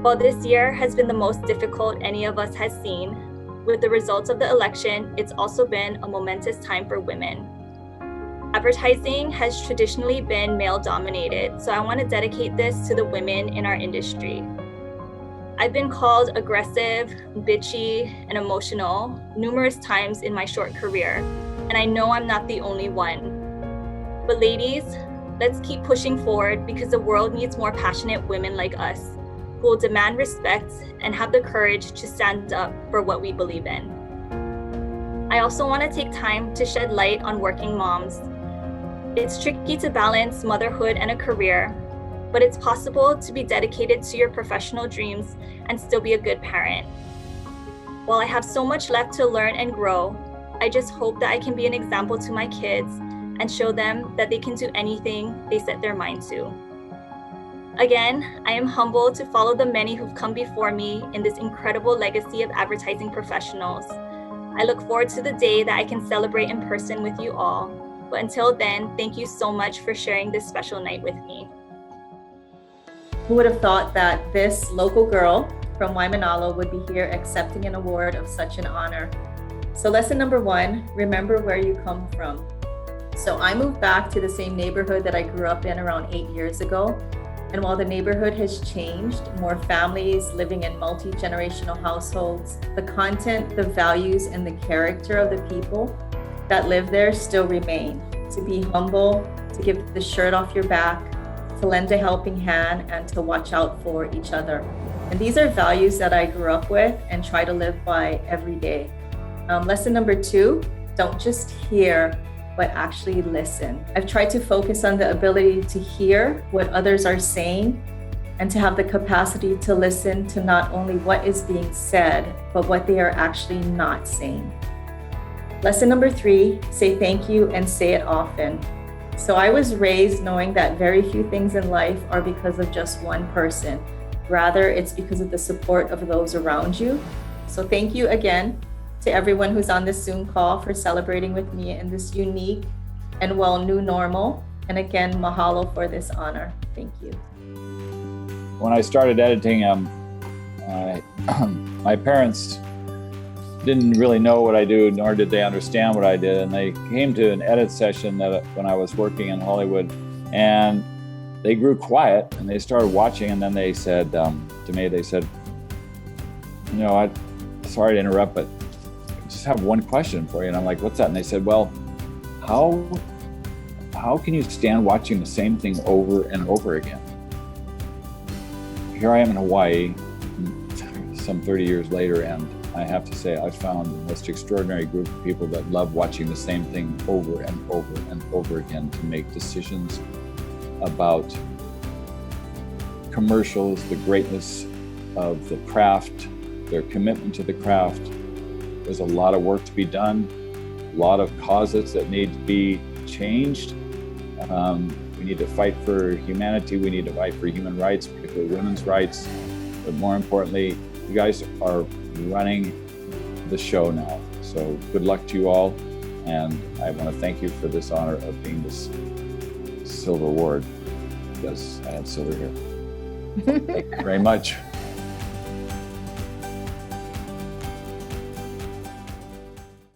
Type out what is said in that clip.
While this year has been the most difficult any of us has seen, with the results of the election, it's also been a momentous time for women. Advertising has traditionally been male-dominated, so I want to dedicate this to the women in our industry. I've been called aggressive, bitchy, and emotional numerous times in my short career, and I know I'm not the only one. But ladies, let's keep pushing forward because the world needs more passionate women like us who will demand respect and have the courage to stand up for what we believe in. I also want to take time to shed light on working moms. It's tricky to balance motherhood and a career, but it's possible to be dedicated to your professional dreams and still be a good parent. While I have so much left to learn and grow, I just hope that I can be an example to my kids and show them that they can do anything they set their mind to. Again, I am humbled to follow the many who've come before me in this incredible legacy of advertising professionals. I look forward to the day that I can celebrate in person with you all. But until then, thank you so much for sharing this special night with me. Who would have thought that this local girl from Waimanalo would be here accepting an award of such an honor? So lesson number 1, remember where you come from. So I moved back to the same neighborhood that I grew up in around 8 years ago. And while the neighborhood has changed, more families living in multi-generational households, the content, the values, and the character of the people that live there still remain. To be humble, to give the shirt off your back, to lend a helping hand, and to watch out for each other. And these are values that I grew up with and try to live by every day. Lesson number 2, don't just hear, but actually listen. I've tried to focus on the ability to hear what others are saying and to have the capacity to listen to not only what is being said, but what they are actually not saying. Lesson number 3, say thank you and say it often. So I was raised knowing that very few things in life are because of just one person. Rather, it's because of the support of those around you. So thank you again to everyone who's on this Zoom call for celebrating with me in this unique and new normal. And again, mahalo for this honor. Thank you. When I started editing, my parents didn't really know what I do, nor did they understand what I did. And they came to an edit session when I was working in Hollywood, and they grew quiet and they started watching. And then they said to me, sorry to interrupt, but I just have one question for you. And I'm like, what's that? And they said, well, how can you stand watching the same thing over and over again? Here I am in Hawaii some 30 years later, and I have to say I've found the most extraordinary group of people that love watching the same thing over and over and over again to make decisions about commercials, the greatness of the craft, their commitment to the craft. There's a lot of work to be done, a lot of causes that need to be changed. We need to fight for humanity. We need to fight for human rights, particularly women's rights. But more importantly, you guys are running the show now. So good luck to you all. And I want to thank you for this honor of being this silver award, because I have silver here. Thank you very much.